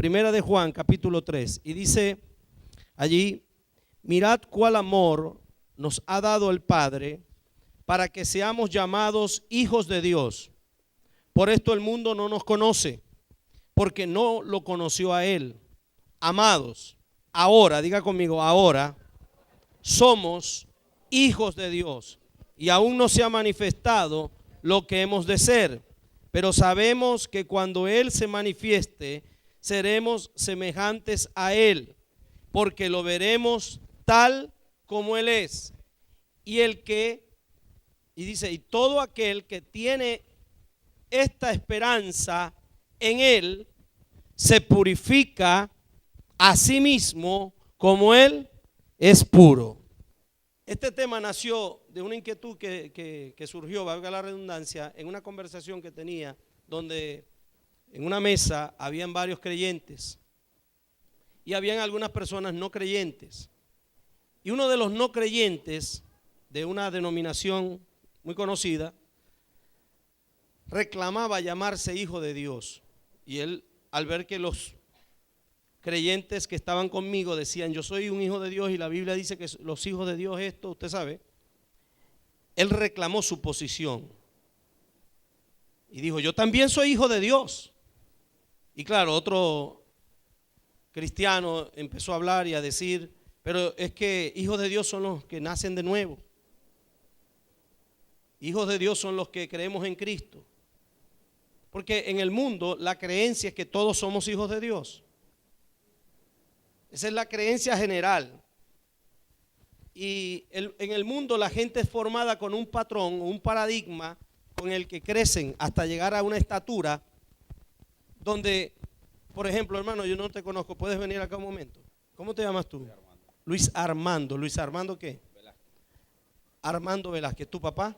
Primera de Juan, capítulo 3, y dice allí: mirad cuál amor nos ha dado el Padre para que seamos llamados hijos de Dios. Por esto el mundo no nos conoce, porque no lo conoció a Él. Amados, ahora, diga conmigo, ahora somos hijos de Dios, y aún no se ha manifestado lo que hemos de ser, pero sabemos que cuando Él se manifieste, seremos semejantes a Él, porque lo veremos tal como Él es. Y dice, y todo aquel que tiene esta esperanza en Él, se purifica a sí mismo como Él es puro. Este tema nació de una inquietud que surgió, valga la redundancia, en una conversación que tenía, donde en una mesa habían varios creyentes y habían algunas personas no creyentes. Y uno de los no creyentes, de una denominación muy conocida, reclamaba llamarse hijo de Dios. Y él, al ver que los creyentes que estaban conmigo decían, yo soy un hijo de Dios y la Biblia dice que los hijos de Dios esto, usted sabe, él reclamó su posición y dijo, yo también soy hijo de Dios. Y claro, otro cristiano empezó a hablar y a decir, pero es que hijos de Dios son los que nacen de nuevo. Hijos de Dios son los que creemos en Cristo. Porque en el mundo la creencia es que todos somos hijos de Dios. Esa es la creencia general. Y en el mundo la gente es formada con un patrón, un paradigma con el que crecen hasta llegar a una estatura donde, por ejemplo, hermano, yo no te conozco, ¿puedes venir acá un momento? ¿Cómo te llamas tú? Luis Armando. ¿Luis Armando qué? Velázquez. Armando Velázquez. ¿Tu papá?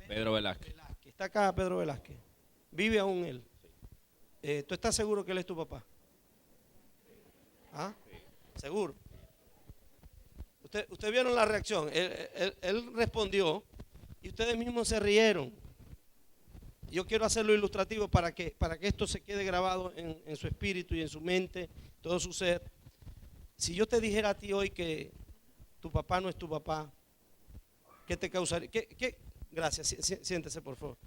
Pedro Velázquez. Está acá Pedro Velázquez. ¿Vive aún él? Sí. ¿Tú estás seguro que él es tu papá? ¿Ah? Sí. ¿Seguro? Usted vieron la reacción. Él respondió y ustedes mismos se rieron. Yo quiero hacerlo ilustrativo para que esto se quede grabado en su espíritu y en su mente, todo su ser. Si yo te dijera a ti hoy que tu papá no es tu papá, ¿qué te causaría? Gracias, siéntese por favor.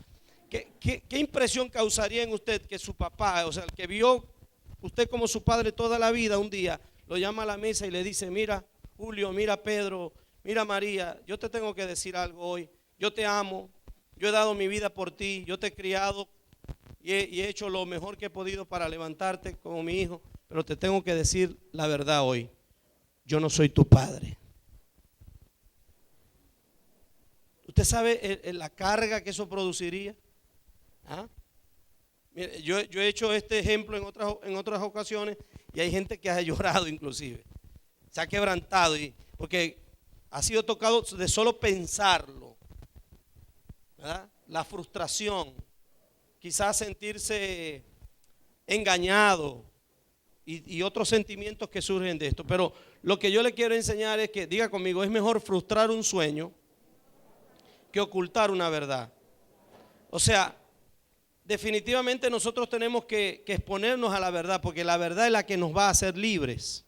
¿Qué impresión causaría en usted que su papá, o sea, el que vio usted como su padre toda la vida, un día lo llama a la mesa y le dice, mira Julio, mira Pedro, mira María, yo te tengo que decir algo hoy, yo te amo, yo he dado mi vida por ti, yo te he criado y he hecho lo mejor que he podido para levantarte como mi hijo, pero te tengo que decir la verdad hoy, yo no soy tu padre. ¿Usted sabe la carga que eso produciría? ¿Ah? Mire, yo he hecho este ejemplo en otras ocasiones y hay gente que ha llorado inclusive, se ha quebrantado porque ha sido tocado de solo pensarlo, ¿verdad? La frustración, quizás sentirse engañado y otros sentimientos que surgen de esto. Pero lo que yo le quiero enseñar es que, diga conmigo, es mejor frustrar un sueño que ocultar una verdad. O sea, definitivamente nosotros tenemos que exponernos a la verdad, porque la verdad es la que nos va a hacer libres.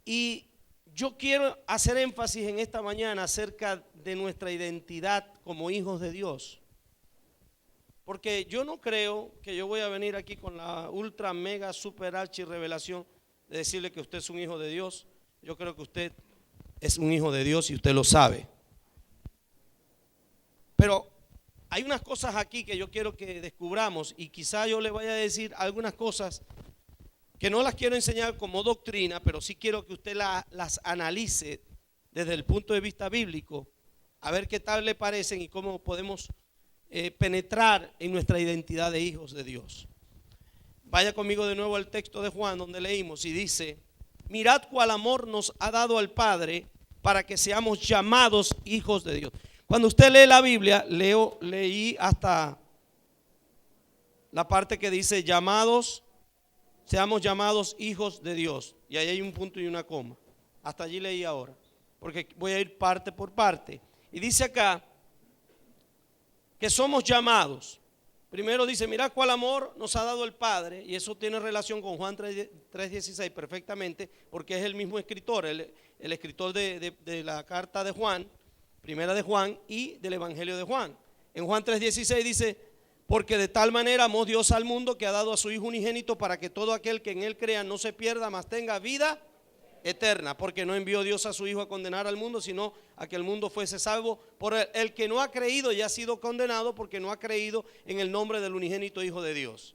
Y yo quiero hacer énfasis en esta mañana acerca de nuestra identidad como hijos de Dios. Porque yo no creo que yo voy a venir aquí con la ultra, mega, super, archi revelación de decirle que usted es un hijo de Dios. Yo creo que usted es un hijo de Dios y usted lo sabe. Pero hay unas cosas aquí que yo quiero que descubramos y quizá yo le vaya a decir algunas cosas que no las quiero enseñar como doctrina, pero sí quiero que usted las analice desde el punto de vista bíblico, a ver qué tal le parecen y cómo podemos penetrar en nuestra identidad de hijos de Dios. Vaya conmigo de nuevo al texto de Juan donde leímos y dice, mirad cuál amor nos ha dado al Padre para que seamos llamados hijos de Dios. Cuando usted lee la Biblia, leí hasta la parte que dice seamos llamados hijos de Dios. Y ahí hay un punto y una coma. Hasta allí leí ahora, porque voy a ir parte por parte. Y dice acá que somos llamados. Primero dice, mira cuál amor nos ha dado el Padre, y eso tiene relación con Juan 3:16 perfectamente, porque es el mismo escritor, el escritor de la carta de Juan, primera de Juan y del Evangelio de Juan. En Juan 3:16 dice, porque de tal manera amó Dios al mundo que ha dado a su Hijo unigénito para que todo aquel que en él crea no se pierda, mas tenga vida eterna, porque no envió Dios a su Hijo a condenar al mundo, sino a que el mundo fuese salvo por él. El que no ha creído ya ha sido condenado porque no ha creído en el nombre del unigénito Hijo de Dios.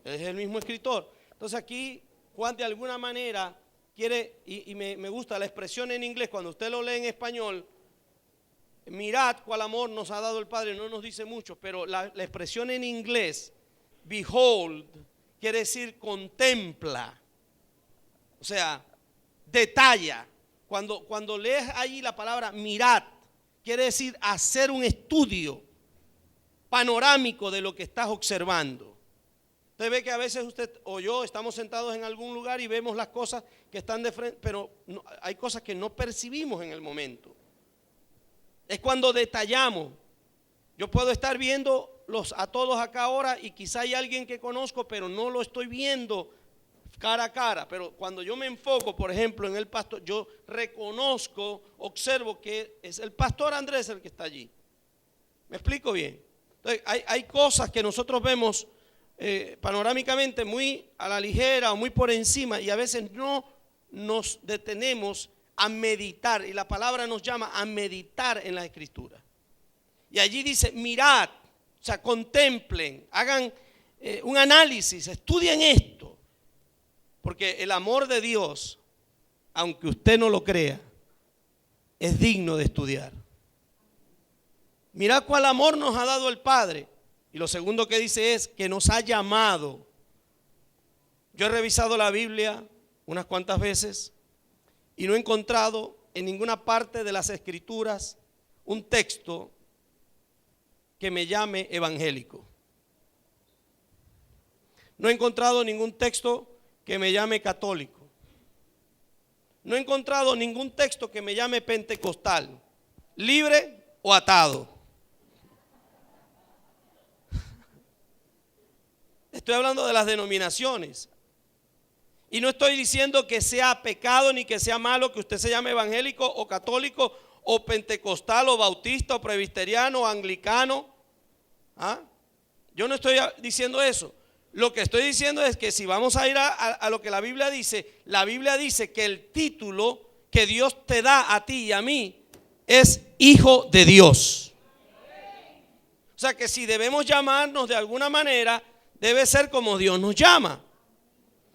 Es el mismo escritor. Entonces aquí Juan de alguna manera quiere, y me gusta la expresión en inglés, cuando usted lo lee en español, mirad cuál amor nos ha dado el Padre, no nos dice mucho, pero la expresión en inglés, behold, quiere decir contempla, o sea, detalla. Cuando lees allí la palabra mirad, quiere decir hacer un estudio panorámico de lo que estás observando. Usted ve que a veces usted o yo estamos sentados en algún lugar y vemos las cosas que están de frente, pero no, hay cosas que no percibimos en el momento. Es cuando detallamos. Yo puedo estar viendo a todos acá ahora y quizá hay alguien que conozco, pero no lo estoy viendo cara a cara. Pero cuando yo me enfoco, por ejemplo, en el pastor, yo reconozco, observo que es el pastor Andrés el que está allí. ¿Me explico bien? Entonces, hay cosas que nosotros vemos panorámicamente muy a la ligera o muy por encima, y a veces no nos detenemos a meditar, y la palabra nos llama a meditar en la Escritura. Y allí dice, mirad, o sea, contemplen, hagan un análisis, estudien esto, porque el amor de Dios, aunque usted no lo crea, es digno de estudiar. Mirad cuál amor nos ha dado el Padre. Y lo segundo que dice es que nos ha llamado. Yo he revisado la Biblia unas cuantas veces y no he encontrado en ninguna parte de las Escrituras un texto que me llame evangélico. No he encontrado ningún texto que me llame católico. No he encontrado ningún texto que me llame pentecostal, libre o atado. Estoy hablando de las denominaciones. Y no estoy diciendo que sea pecado ni que sea malo que usted se llame evangélico o católico o pentecostal o bautista o presbiteriano o anglicano. ¿Ah? Yo no estoy diciendo eso. Lo que estoy diciendo es que si vamos a ir a lo que la Biblia dice que el título que Dios te da a ti y a mí es hijo de Dios. O sea que si debemos llamarnos de alguna manera, debe ser como Dios nos llama.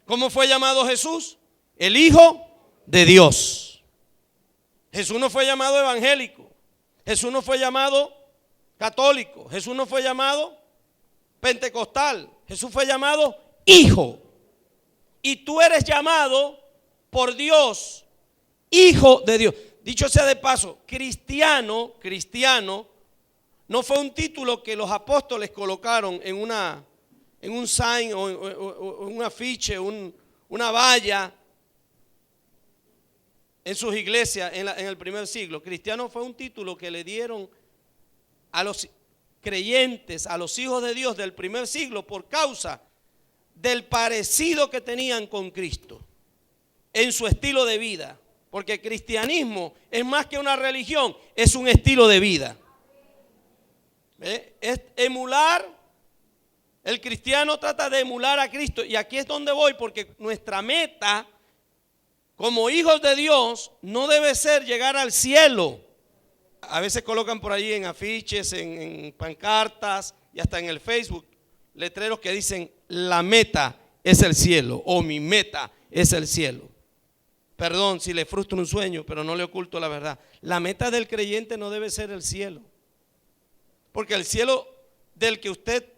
¿Cómo fue llamado Jesús? El Hijo de Dios. Jesús no fue llamado evangélico. Jesús no fue llamado católico. Jesús no fue llamado pentecostal. Jesús fue llamado Hijo. Y tú eres llamado por Dios, Hijo de Dios. Dicho sea de paso, cristiano no fue un título que los apóstoles colocaron en un sign o un afiche, una valla en sus iglesias en el primer siglo. Cristiano fue un título que le dieron a los creyentes, a los hijos de Dios del primer siglo por causa del parecido que tenían con Cristo en su estilo de vida. Porque el cristianismo es más que una religión, es un estilo de vida. Es emular. El cristiano trata de emular a Cristo, y aquí es donde voy, porque nuestra meta como hijos de Dios no debe ser llegar al cielo. A veces colocan por allí en afiches, en pancartas y hasta en el Facebook letreros que dicen la meta es el cielo o mi meta es el cielo. Perdón si le frustro un sueño, pero no le oculto la verdad. La meta del creyente no debe ser el cielo, porque el cielo del que usted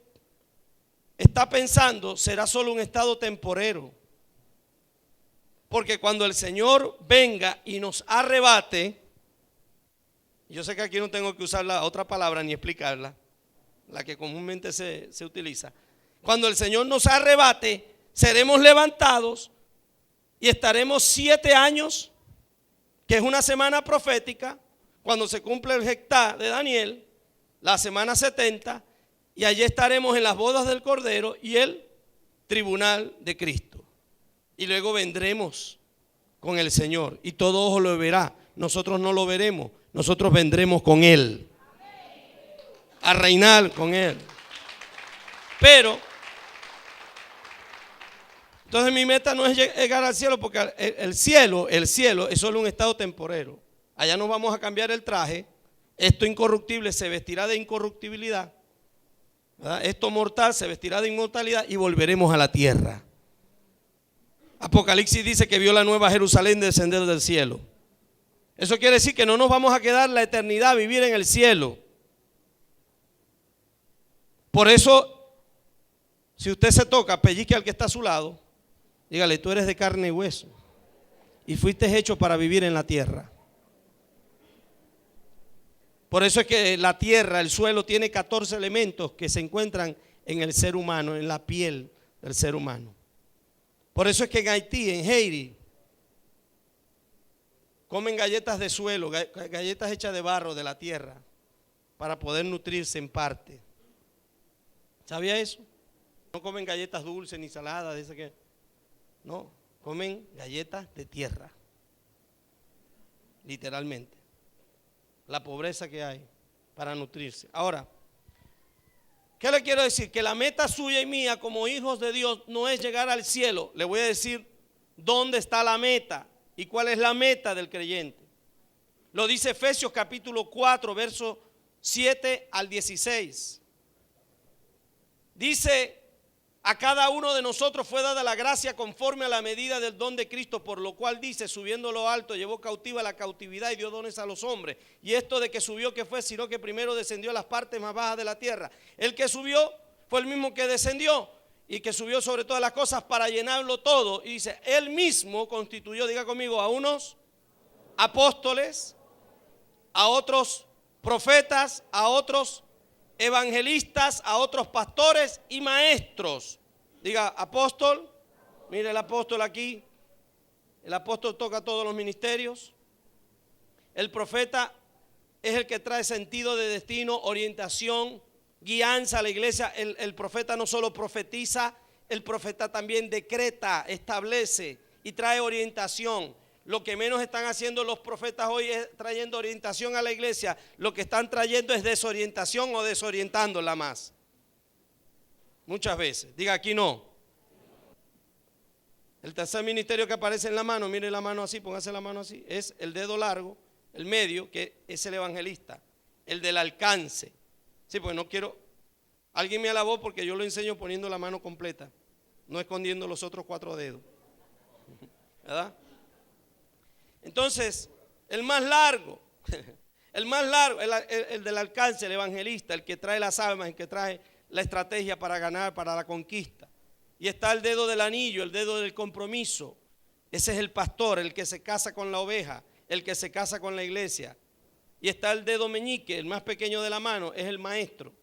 está pensando será solo un estado temporero. Porque cuando el Señor venga y nos arrebate, yo sé que aquí no tengo que usar la otra palabra ni explicarla, la que comúnmente se utiliza. Cuando el Señor nos arrebate, seremos levantados y estaremos 7 años, que es una semana profética, cuando se cumple el Hectá de Daniel, la semana 70, y allí estaremos en las bodas del Cordero y el tribunal de Cristo. Y luego vendremos con el Señor y todo ojo lo verá. Nosotros no lo veremos, nosotros vendremos con Él a reinar con Él. Pero entonces mi meta no es llegar al cielo, porque el cielo es solo un estado temporero. Allá nos vamos a cambiar el traje. Esto incorruptible se vestirá de incorruptibilidad, ¿verdad? Esto mortal se vestirá de inmortalidad y volveremos a la tierra. Apocalipsis dice que vio la nueva Jerusalén descender del cielo. Eso quiere decir que no nos vamos a quedar la eternidad a vivir en el cielo. Por eso, si usted se toca, pellizque al que está a su lado, dígale: tú eres de carne y hueso y fuiste hecho para vivir en la tierra. Por eso es que la tierra, el suelo, tiene 14 elementos que se encuentran en el ser humano, en la piel del ser humano. Por eso es que en Haití, en Haití, comen galletas de suelo, galletas hechas de barro de la tierra, para poder nutrirse en parte. ¿Sabía eso? No comen galletas dulces ni saladas, dice que no, comen galletas de tierra, literalmente. La pobreza que hay para nutrirse. Ahora, ¿qué le quiero decir? Que la meta suya y mía como hijos de Dios no es llegar al cielo. Le voy a decir dónde está la meta y cuál es la meta del creyente. Lo dice Efesios capítulo 4, versos 7 al 16. Dice: a cada uno de nosotros fue dada la gracia conforme a la medida del don de Cristo, por lo cual dice: subiendo lo alto, llevó cautiva la cautividad y dio dones a los hombres. Y esto de que subió, ¿qué fue? Sino que primero descendió a las partes más bajas de la tierra. El que subió fue el mismo que descendió y que subió sobre todas las cosas para llenarlo todo. Y dice: él mismo constituyó, diga conmigo, a unos apóstoles, a otros profetas, a otros evangelistas, a otros pastores y maestros. Diga: apóstol. Mire el apóstol aquí. El apóstol toca todos los ministerios. El profeta es el que trae sentido de destino, orientación, guianza a la iglesia. El profeta no solo profetiza, el profeta también decreta, establece y trae orientación. Lo que menos están haciendo los profetas hoy es trayendo orientación a la iglesia. Lo que están trayendo es desorientación o desorientándola más. Muchas veces. Diga: aquí no. El tercer ministerio que aparece en la mano, mire la mano así, póngase la mano así, es el dedo largo, el medio, que es el evangelista. El del alcance. Sí, pues no quiero. Alguien me alabó porque yo lo enseño poniendo la mano completa, no escondiendo los otros 4 dedos. ¿Verdad? Entonces, el más largo, el del alcance, el evangelista, el que trae las almas, el que trae la estrategia para ganar, para la conquista. Y está el dedo del anillo, el dedo del compromiso. Ese es el pastor, el que se casa con la oveja, el que se casa con la iglesia. Y está el dedo meñique, el más pequeño de la mano, es el maestro.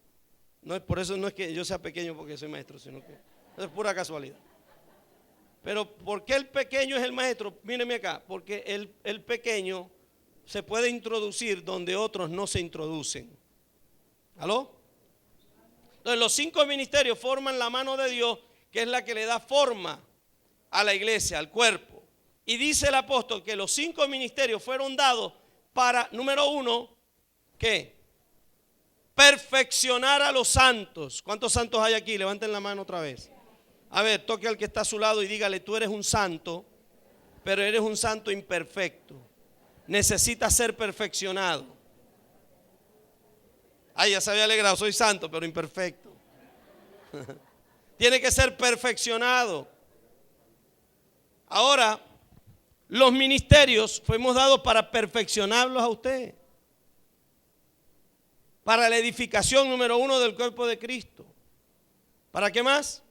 No es, por eso no es que yo sea pequeño porque soy maestro, sino que es pura casualidad. Pero ¿por qué el pequeño es el maestro? Míreme acá, porque el pequeño se puede introducir donde otros no se introducen. ¿Aló? Entonces los 5 ministerios forman la mano de Dios, que es la que le da forma a la iglesia, al cuerpo. Y dice el apóstol que los 5 ministerios fueron dados para, número 1, ¿qué? Perfeccionar a los santos. ¿Cuántos santos hay aquí? Levanten la mano otra vez. A ver, toque al que está a su lado y dígale: tú eres un santo, pero eres un santo imperfecto. Necesitas ser perfeccionado. Ay, ya se había alegrado, soy santo, pero imperfecto. Tiene que ser perfeccionado. Ahora, los ministerios fuimos dados para perfeccionarlos a usted. Para la edificación, número 1, del cuerpo de Cristo. ¿Para qué más?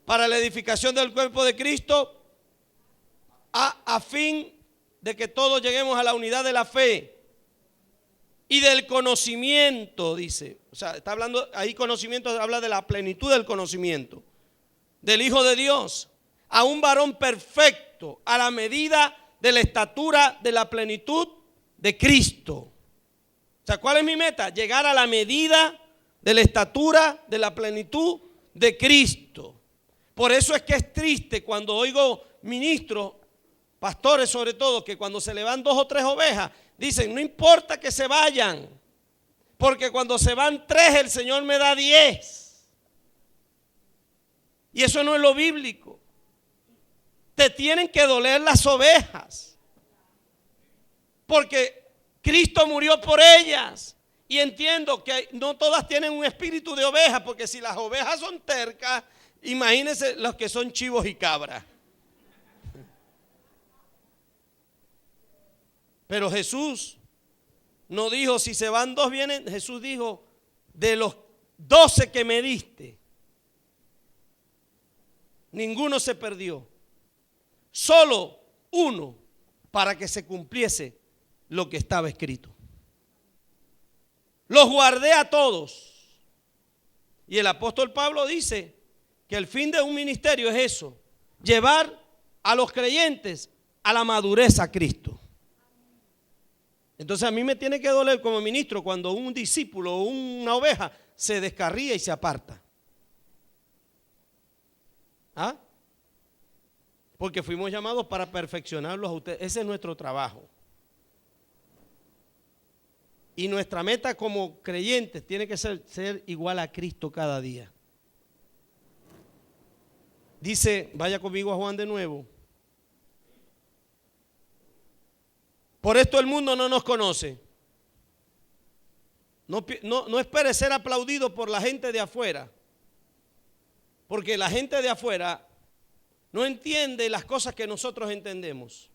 Para la edificación del cuerpo de Cristo, a fin de que todos lleguemos a la unidad de la fe y del conocimiento, dice. O sea, está hablando, ahí conocimiento habla de la plenitud del conocimiento del Hijo de Dios, a un varón perfecto, a la medida de la estatura de la plenitud de Cristo. O sea, ¿cuál es mi meta? Llegar a la medida de la estatura de la plenitud de Cristo. Por eso es que es triste cuando oigo ministros, pastores sobre todo, que cuando se le van 2 o 3 ovejas, dicen, no importa que se vayan, porque cuando se van 3 el Señor me da 10. Y eso no es lo bíblico. Te tienen que doler las ovejas, porque Cristo murió por ellas. Y entiendo que no todas tienen un espíritu de oveja, porque si las ovejas son tercas, imagínense los que son chivos y cabras. Pero Jesús no dijo, si se van 2 vienen. Jesús dijo, de los 12 que me diste, ninguno se perdió. Solo uno, para que se cumpliese lo que estaba escrito. Los guardé a todos. Y el apóstol Pablo dice que el fin de un ministerio es eso, llevar a los creyentes a la madurez a Cristo. Entonces a mí me tiene que doler como ministro cuando un discípulo o una oveja se descarría y se aparta. ¿Ah? Porque fuimos llamados para perfeccionarlos a ustedes. Ese es nuestro trabajo. Y nuestra meta como creyentes tiene que ser igual a Cristo cada día. Dice, vaya conmigo a Juan de nuevo. Por esto el mundo no nos conoce. No espere ser aplaudido por la gente de afuera. Porque la gente de afuera no entiende las cosas que nosotros entendemos,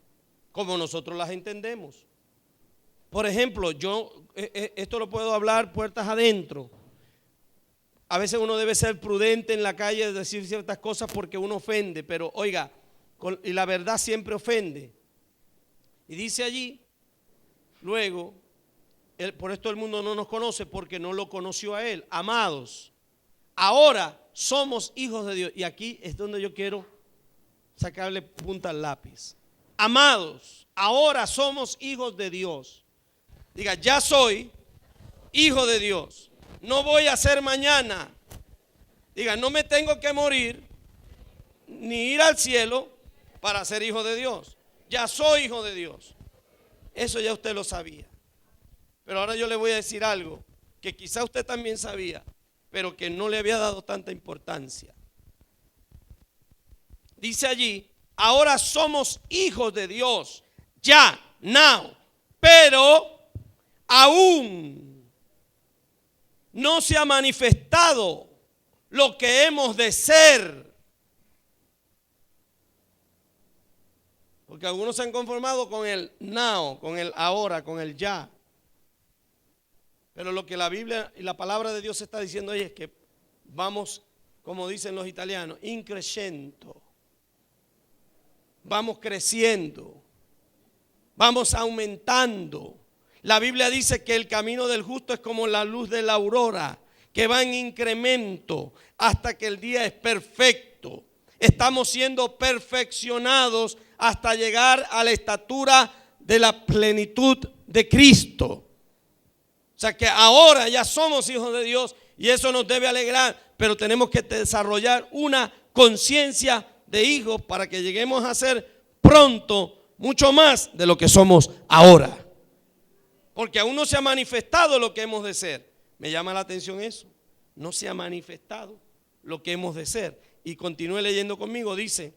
como nosotros las entendemos. Por ejemplo, esto lo puedo hablar puertas adentro. A veces uno debe ser prudente en la calle, decir ciertas cosas porque uno ofende, pero oiga, y la verdad siempre ofende. Y dice allí, luego, por esto el mundo no nos conoce porque no lo conoció a Él. Amados, ahora somos hijos de Dios. Y aquí es donde yo quiero sacarle punta al lápiz. Amados, ahora somos hijos de Dios. Diga, ya soy hijo de Dios. No voy a ser mañana. Diga, no me tengo que morir ni ir al cielo para ser hijo de Dios. Ya soy hijo de Dios. Eso ya usted lo sabía. Pero ahora yo le voy a decir algo que quizá usted también sabía, pero que no le había dado tanta importancia. Dice allí, ahora somos hijos de Dios. Ya, now. Pero aún no se ha manifestado lo que hemos de ser. Porque algunos se han conformado con el now, con el ahora, con el ya. Pero lo que la Biblia y la palabra de Dios está diciendo hoy es que vamos, como dicen los italianos, in crescendo. Vamos creciendo. Vamos aumentando. La Biblia dice que el camino del justo es como la luz de la aurora, que va en incremento hasta que el día es perfecto. Estamos siendo perfeccionados hasta llegar a la estatura de la plenitud de Cristo. O sea que ahora ya somos hijos de Dios y eso nos debe alegrar, pero tenemos que desarrollar una conciencia de hijos para que lleguemos a ser pronto mucho más de lo que somos ahora. Porque aún no se ha manifestado lo que hemos de ser. Me llama la atención eso. No se ha manifestado lo que hemos de ser. Y continúe leyendo conmigo, dice,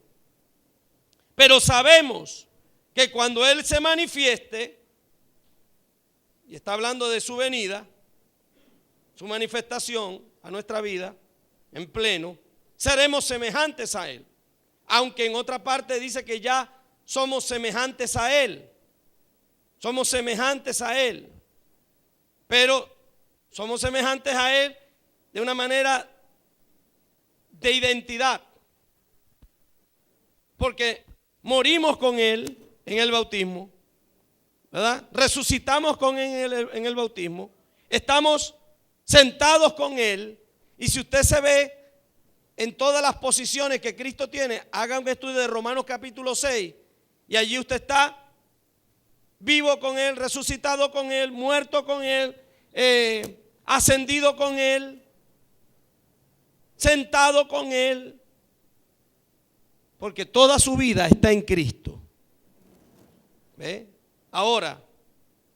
pero sabemos que cuando Él se manifieste, y está hablando de su venida, su manifestación a nuestra vida en pleno, seremos semejantes a Él. Aunque en otra parte dice que ya somos semejantes a Él. Somos semejantes a Él. Pero somos semejantes a Él de una manera de identidad. Porque morimos con Él en el bautismo, ¿verdad? Resucitamos con Él en el bautismo. Estamos sentados con Él. Y si usted se ve en todas las posiciones que Cristo tiene, haga un estudio de Romanos capítulo 6. Y allí usted está vivo con Él, resucitado con Él, muerto con Él, ascendido con Él. sentado con Él, porque toda su vida está en Cristo. ¿Ve? Ahora,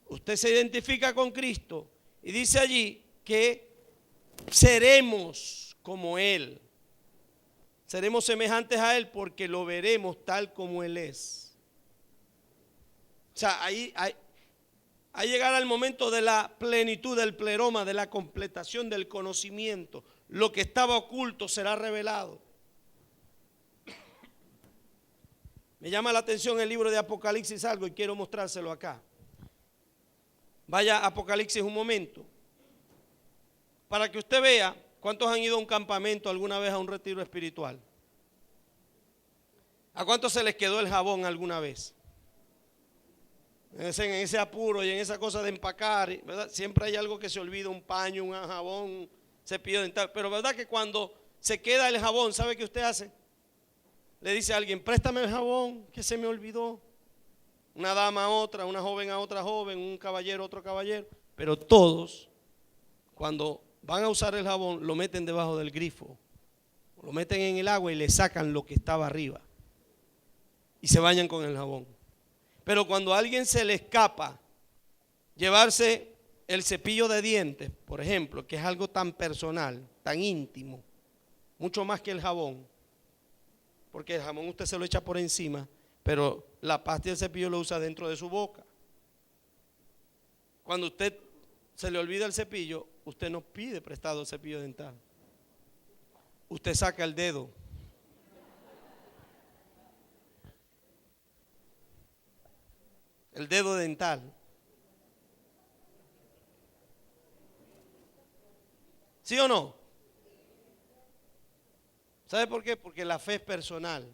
usted se identifica con Cristo y dice allí que seremos como Él. Seremos semejantes a Él porque lo veremos tal como Él es. O sea, ahí llegará el momento de la plenitud, del pleroma, de la completación del conocimiento. Lo que estaba oculto será revelado. Me llama la atención el libro de Apocalipsis algo y quiero mostrárselo acá. Vaya a Apocalipsis un momento, para que usted vea cuántos han ido a un campamento alguna vez, a un retiro espiritual. ¿A cuántos se les quedó el jabón alguna vez? En ese apuro y en esa cosa de empacar, ¿verdad? Siempre hay algo que se olvida, un paño, un jabón, un cepillo dental. Pero verdad que cuando se queda el jabón, ¿sabe qué usted hace? Le dice a alguien, préstame el jabón que se me olvidó. Una dama a otra, una joven a otra joven, un caballero a otro caballero. Pero todos, cuando van a usar el jabón, lo meten debajo del grifo. Lo meten en el agua y le sacan lo que estaba arriba. Y se bañan con el jabón. Pero cuando a alguien se le escapa llevarse el cepillo de dientes, por ejemplo, que es algo tan personal, tan íntimo, mucho más que el jabón, porque el jabón usted se lo echa por encima, pero la pasta y el cepillo lo usa dentro de su boca. Cuando usted se le olvida el cepillo, usted no pide prestado el cepillo dental. Usted saca el dedo. El dedo dental. ¿Sí o no? ¿Sabe por qué? Porque la fe es personal.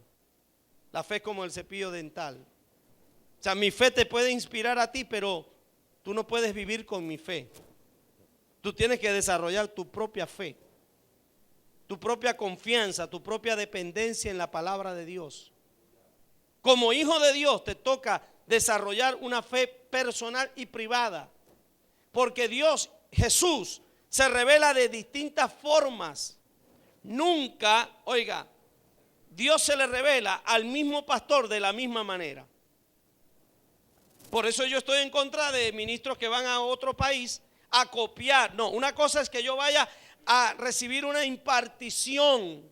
La fe es como el cepillo dental. O sea, mi fe te puede inspirar a ti, pero tú no puedes vivir con mi fe. Tú tienes que desarrollar tu propia fe, tu propia confianza, tu propia dependencia en la palabra de Dios. Como hijo de Dios te toca desarrollar una fe personal y privada, porque Dios, Jesús, se revela de distintas formas. Nunca, oiga, Dios se le revela al mismo pastor de la misma manera. Por eso yo estoy en contra de ministros que van a otro país a copiar. No, una cosa es que yo vaya a recibir una impartición.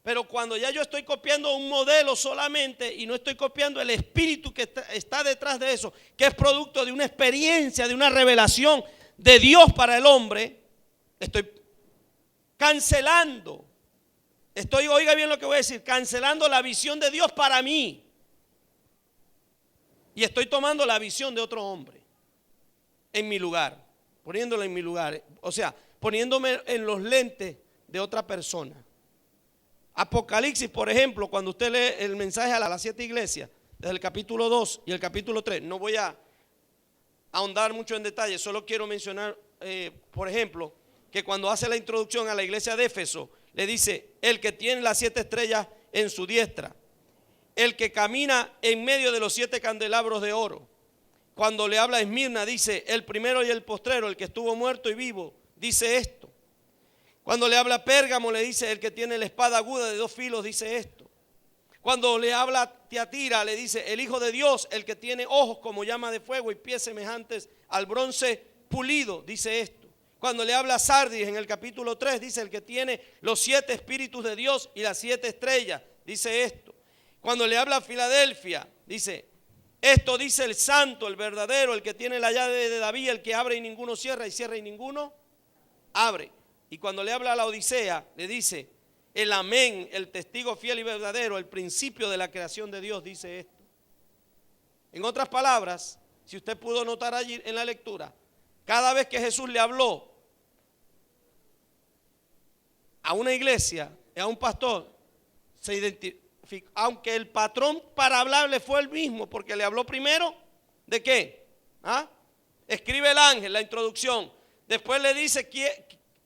Pero cuando ya yo estoy copiando un modelo solamente y no estoy copiando el espíritu que está detrás de eso, que es producto de una experiencia, de una revelación de Dios para el hombre, estoy cancelando, oiga bien lo que voy a decir, cancelando la visión de Dios para mí. Y estoy tomando la visión de otro hombre en mi lugar, poniéndola en mi lugar. O sea, poniéndome en los lentes de otra persona. Apocalipsis, por ejemplo, cuando usted lee el mensaje a las 7 iglesias, desde el capítulo 2 y el capítulo 3, no voy a ahondar mucho en detalle, solo quiero mencionar, por ejemplo, que cuando hace la introducción a la iglesia de Éfeso, le dice, el que tiene las 7 estrellas en su diestra, el que camina en medio de los 7 candelabros de oro. Cuando le habla a Esmirna, dice, el primero y el postrero, el que estuvo muerto y vivo, dice esto. Cuando le habla a Pérgamo, le dice, el que tiene la espada aguda de 2 filos, dice esto. Cuando le habla a Tiatira, le dice, el Hijo de Dios, el que tiene ojos como llama de fuego y pies semejantes al bronce pulido, dice esto. Cuando le habla a Sardis en el capítulo 3, dice, el que tiene los 7 espíritus de Dios y las 7 estrellas, dice esto. Cuando le habla a Filadelfia, dice, esto dice el santo, el verdadero, el que tiene la llave de David, el que abre y ninguno cierra y cierra y ninguno abre. Y cuando le habla a la Odisea, le dice, el amén, el testigo fiel y verdadero, el principio de la creación de Dios, dice esto. En otras palabras, si usted pudo notar allí en la lectura, cada vez que Jesús le habló a una iglesia, a un pastor, se identificó. Aunque el patrón para hablarle fue el mismo, porque le habló primero ¿de qué? Escribe el ángel, la introducción. Después le dice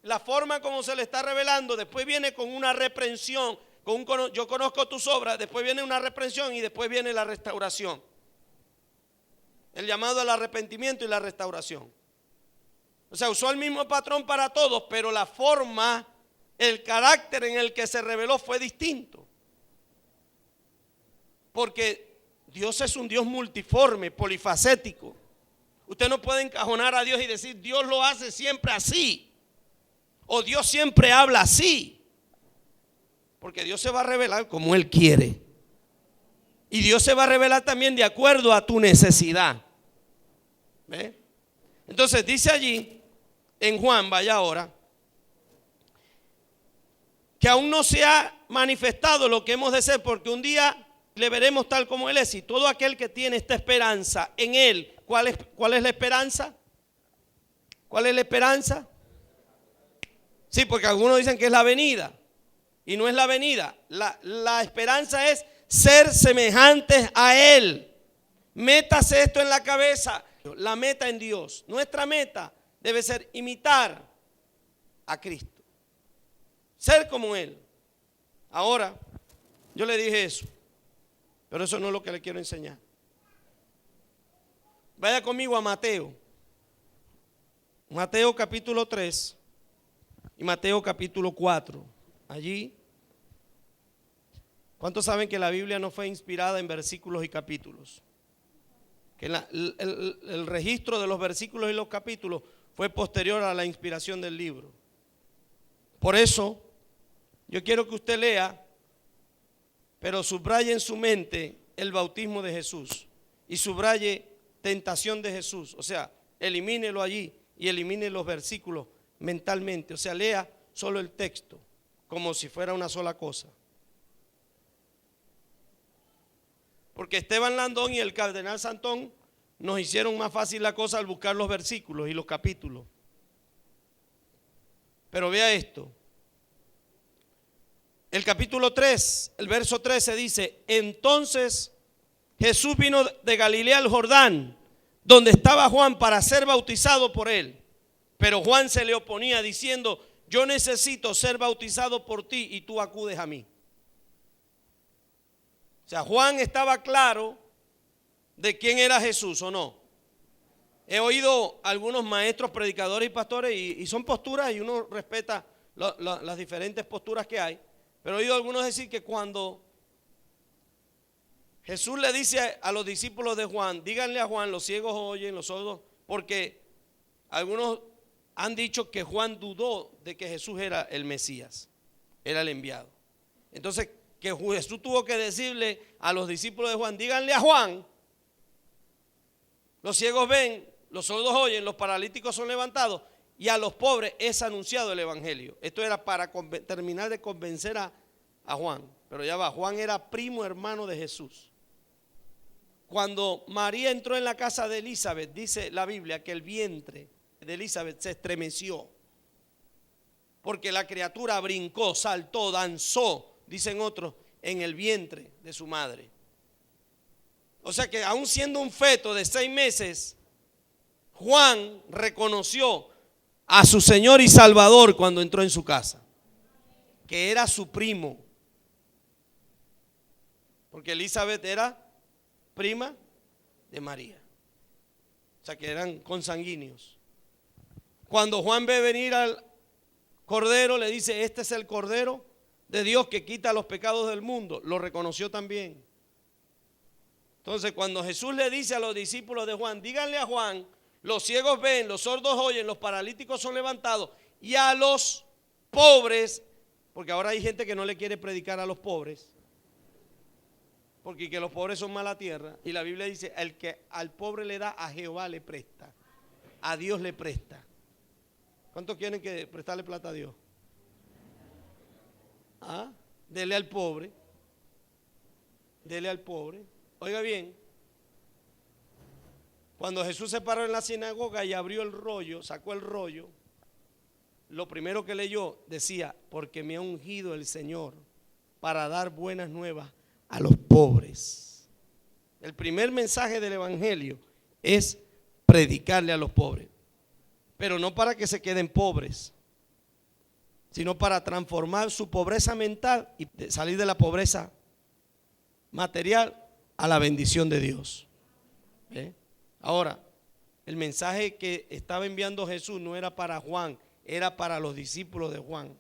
la forma como se le está revelando. Después viene con una reprensión, yo conozco tus obras. Después viene una reprensión y después viene la restauración. El llamado al arrepentimiento y la restauración. O sea, usó el mismo patrón para todos, pero la forma, el carácter en el que se reveló fue distinto. Porque Dios es un Dios multiforme, polifacético. Usted no puede encajonar a Dios y decir, Dios lo hace siempre así. O Dios siempre habla así. Porque Dios se va a revelar como Él quiere. Y Dios se va a revelar también de acuerdo a tu necesidad. ¿Ve? Entonces dice allí, en Juan, vaya ahora, que aún no se ha manifestado lo que hemos de ser, porque un día le veremos tal como Él es. Y todo aquel que tiene esta esperanza en Él, ¿cuál es la esperanza? ¿Cuál es la esperanza? Sí, porque algunos dicen que es la venida. Y no es la venida. La esperanza es ser semejantes a Él. Métase esto en la cabeza. La meta en Dios. Nuestra meta debe ser imitar a Cristo. Ser como Él. Ahora, yo le dije eso. Pero eso no es lo que le quiero enseñar. Vaya conmigo a Mateo. Mateo capítulo 3 y Mateo capítulo 4. Allí, ¿cuántos saben que la Biblia no fue inspirada en versículos y capítulos? Que el registro de los versículos y los capítulos fue posterior a la inspiración del libro. Por eso, yo quiero que usted lea, pero subraye en su mente el bautismo de Jesús y subraye tentación de Jesús. O sea, elimínelo allí y elimine los versículos mentalmente. O sea, lea solo el texto como si fuera una sola cosa. Porque Esteban Landón y el cardenal Santón nos hicieron más fácil la cosa al buscar los versículos y los capítulos. Pero vea esto. El capítulo 3, el verso 13 dice: entonces Jesús vino de Galilea al Jordán, donde estaba Juan, para ser bautizado por él. Pero Juan se le oponía diciendo: yo necesito ser bautizado por ti y tú acudes a mí. O sea, Juan estaba claro de quién era Jesús, ¿o no? He oído algunos maestros, predicadores y pastores, y son posturas, y uno respeta las diferentes posturas que hay. Pero he oído a algunos decir que cuando Jesús le dice a los discípulos de Juan, díganle a Juan, los ciegos oyen, los sordos, porque algunos han dicho que Juan dudó de que Jesús era el Mesías, era el enviado. Entonces, que Jesús tuvo que decirle a los discípulos de Juan, díganle a Juan, los ciegos ven, los sordos oyen, los paralíticos son levantados, y a los pobres es anunciado el evangelio. Esto era para terminar de convencer a Juan. Pero ya va, Juan era primo hermano de Jesús. Cuando María entró en la casa de Elizabeth, dice la Biblia que el vientre de Elizabeth se estremeció. Porque la criatura brincó, saltó, danzó, dicen otros, en el vientre de su madre. O sea que aún siendo un feto de 6 meses, Juan reconoció a su Señor y Salvador cuando entró en su casa, que era su primo, porque Elizabeth era prima de María, o sea que eran consanguíneos. Cuando Juan ve venir al Cordero, le dice: este es el Cordero de Dios que quita los pecados del mundo. Lo reconoció también. Entonces, cuando Jesús le dice a los discípulos de Juan, díganle a Juan, los ciegos ven, los sordos oyen, los paralíticos son levantados, y a los pobres, porque ahora hay gente que no le quiere predicar a los pobres, porque que los pobres son mala tierra, y la Biblia dice: el que al pobre le da, a Jehová le presta, a Dios le presta. ¿Cuántos quieren que prestarle plata a Dios? ¿Ah? Dele al pobre, dele al pobre. Oiga bien, cuando Jesús se paró en la sinagoga y abrió el rollo, sacó el rollo, lo primero que leyó decía: porque me ha ungido el Señor para dar buenas nuevas a los pobres. El primer mensaje del evangelio es predicarle a los pobres, pero no para que se queden pobres, sino para transformar su pobreza mental y salir de la pobreza material a la bendición de Dios. Ahora, el mensaje que estaba enviando Jesús no era para Juan, era para los discípulos de Juan.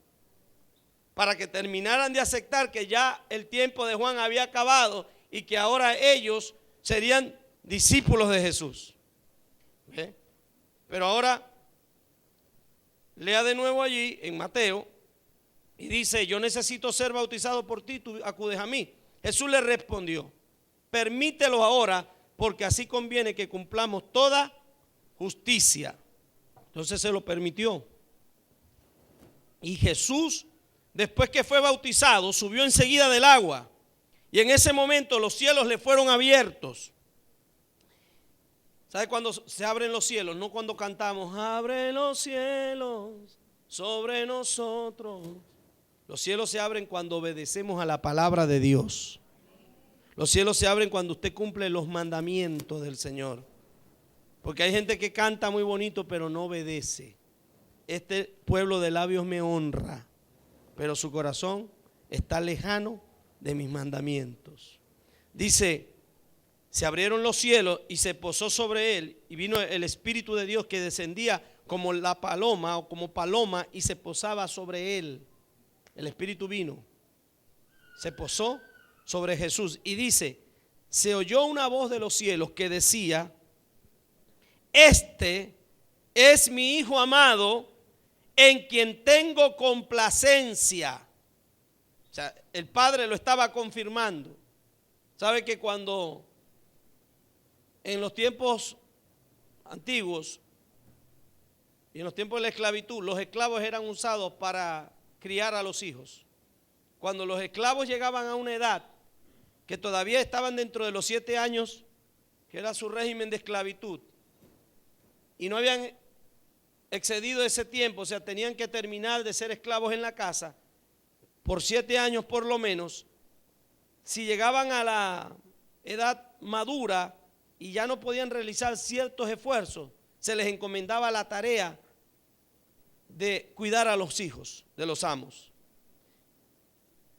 Para que terminaran de aceptar que ya el tiempo de Juan había acabado y que ahora ellos serían discípulos de Jesús. ¿Ve? Pero ahora lea de nuevo allí en Mateo y dice: yo necesito ser bautizado por ti, tú acudes a mí. Jesús le respondió: permítelo ahora, porque así conviene que cumplamos toda justicia. Entonces se lo permitió. Y Jesús, después que fue bautizado, subió enseguida del agua. Y en ese momento los cielos le fueron abiertos. ¿Sabe cuando se abren los cielos? No cuando cantamos: abre los cielos sobre nosotros. Los cielos se abren cuando obedecemos a la palabra de Dios. Los cielos se abren cuando usted cumple los mandamientos del Señor. Porque hay gente que canta muy bonito pero no obedece. Este pueblo de labios me honra, pero su corazón está lejano de mis mandamientos. Dice: se abrieron los cielos y se posó sobre él, y vino el Espíritu de Dios que descendía como la paloma o como paloma y se posaba sobre él. El Espíritu vino, se posó sobre Jesús y dice: se oyó una voz de los cielos que decía: este es mi Hijo amado, en quien tengo complacencia. O sea, el Padre lo estaba confirmando. ¿Sabe que cuando en los tiempos antiguos y en los tiempos de la esclavitud, los esclavos eran usados para criar a los hijos? Cuando los esclavos llegaban a una edad que todavía estaban dentro de los 7 años, que era su régimen de esclavitud, y no habían excedido ese tiempo, o sea, tenían que terminar de ser esclavos en la casa por 7 años por lo menos. Si llegaban a la edad madura y ya no podían realizar ciertos esfuerzos, se les encomendaba la tarea de cuidar a los hijos de los amos.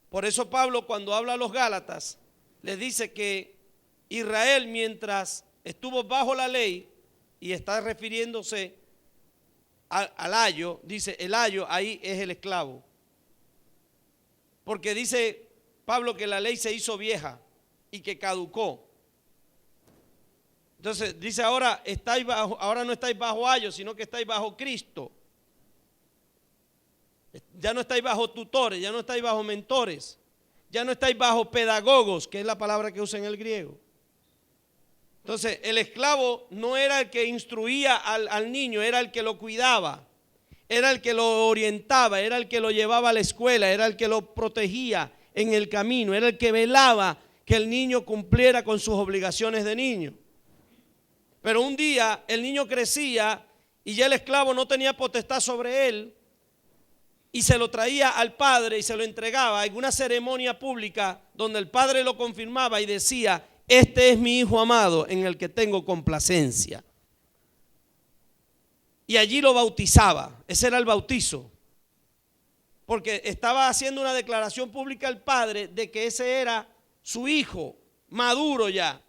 Por eso Pablo, cuando habla a los Gálatas, les dice que Israel, mientras estuvo bajo la ley, y está refiriéndose al ayo, dice el ayo ahí es el esclavo. Porque dice Pablo que la ley se hizo vieja y que caducó. Entonces dice: ahora no estáis bajo ayo, sino que estáis bajo Cristo. Ya no estáis bajo tutores, ya no estáis bajo mentores, ya no estáis bajo pedagogos, que es la palabra que usa en el griego. Entonces el esclavo no era el que instruía al niño, era el que lo cuidaba, era el que lo orientaba, era el que lo llevaba a la escuela, era el que lo protegía en el camino, era el que velaba que el niño cumpliera con sus obligaciones de niño. Pero un día el niño crecía y ya el esclavo no tenía potestad sobre él, y se lo traía al padre y se lo entregaba en una ceremonia pública donde el padre lo confirmaba y decía: este es mi Hijo amado en el que tengo complacencia. Y allí lo bautizaba. Ese era el bautizo, porque estaba haciendo una declaración pública al padre de que ese era su hijo maduro ya.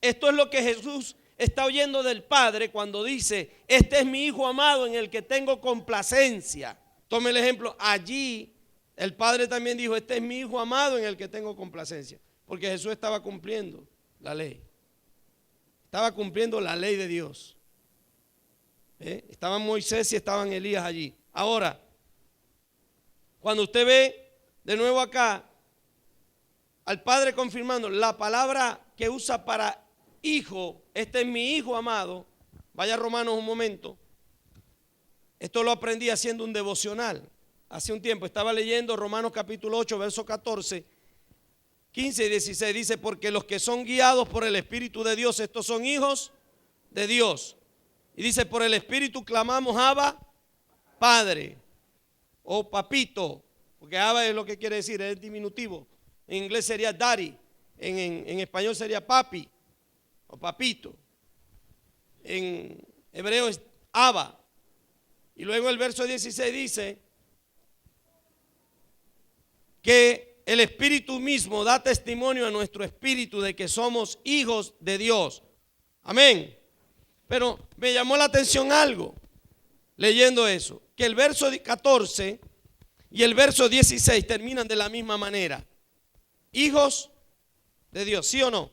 Esto es lo que Jesús está oyendo del Padre cuando dice: este es mi Hijo amado en el que tengo complacencia. Tome el ejemplo, allí el Padre también dijo: este es mi Hijo amado en el que tengo complacencia. Porque Jesús estaba cumpliendo la ley. Estaba cumpliendo la ley de Dios. Estaban Moisés y estaban Elías allí. Ahora, cuando usted ve de nuevo acá al Padre confirmando la palabra que usa para hijo: este es mi Hijo amado. Vaya a Romanos un momento. Esto lo aprendí haciendo un devocional. Hace un tiempo estaba leyendo Romanos capítulo 8, verso 14, 15 y 16. Dice: porque los que son guiados por el Espíritu de Dios, estos son hijos de Dios. Y dice: por el Espíritu clamamos Abba, Padre, o papito, porque Abba es lo que quiere decir, es diminutivo. En inglés sería daddy, en español sería papi o papito. En hebreo es Abba. Y luego el verso 16 dice que el Espíritu mismo da testimonio a nuestro espíritu de que somos hijos de Dios. Amén. Pero me llamó la atención algo leyendo eso, que el verso 14 y el verso 16 terminan de la misma manera. Hijos de Dios, ¿sí o no?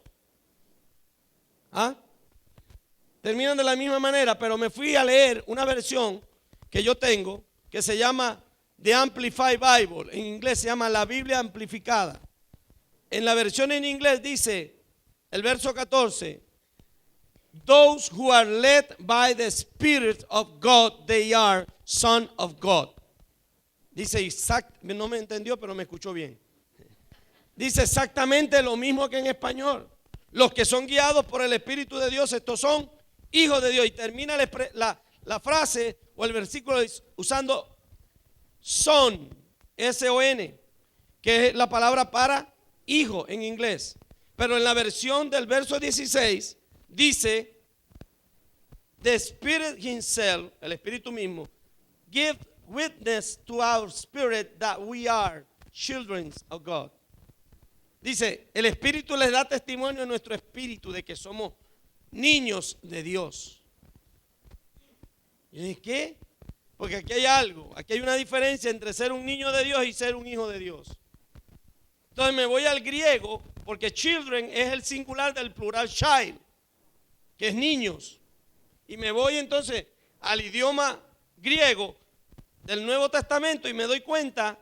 ¿Ah? Terminan de la misma manera, pero me fui a leer una versión que yo tengo que se llama The Amplified Bible. En inglés se llama la Biblia amplificada. En la versión en inglés dice el verso 14: Those who are led by the Spirit of God, they are son of God. Dice no me entendió, pero me escuchó bien. Dice exactamente lo mismo que en español. Los que son guiados por el Espíritu de Dios, estos son hijos de Dios. Y termina la frase o el versículo usando son, S-O-N, que es la palabra para hijo en inglés. Pero en la versión del verso 16 dice: The Spirit Himself, el Espíritu mismo, give witness to our spirit that we are children of God. Dice, el Espíritu les da testimonio a nuestro espíritu de que somos niños de Dios. ¿Y qué? Porque aquí hay algo, aquí hay una diferencia entre ser un niño de Dios y ser un hijo de Dios. Entonces me voy al griego, porque children es el singular del plural child, que es niños. Y me voy entonces al idioma griego del Nuevo Testamento y me doy cuenta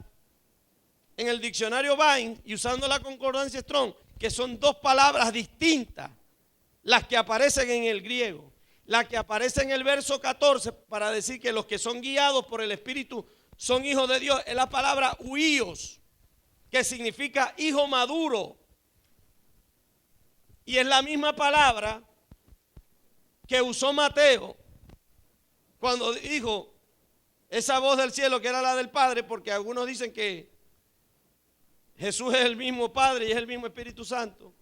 en el diccionario Vine y usando la concordancia Strong que son dos palabras distintas las que aparecen en el griego. La que aparece en el verso 14 para decir que los que son guiados por el Espíritu son hijos de Dios es la palabra huíos, que significa hijo maduro. Y es la misma palabra que usó Mateo cuando dijo esa voz del cielo que era la del Padre, porque algunos dicen que Jesús es el mismo Padre y es el mismo Espíritu Santo.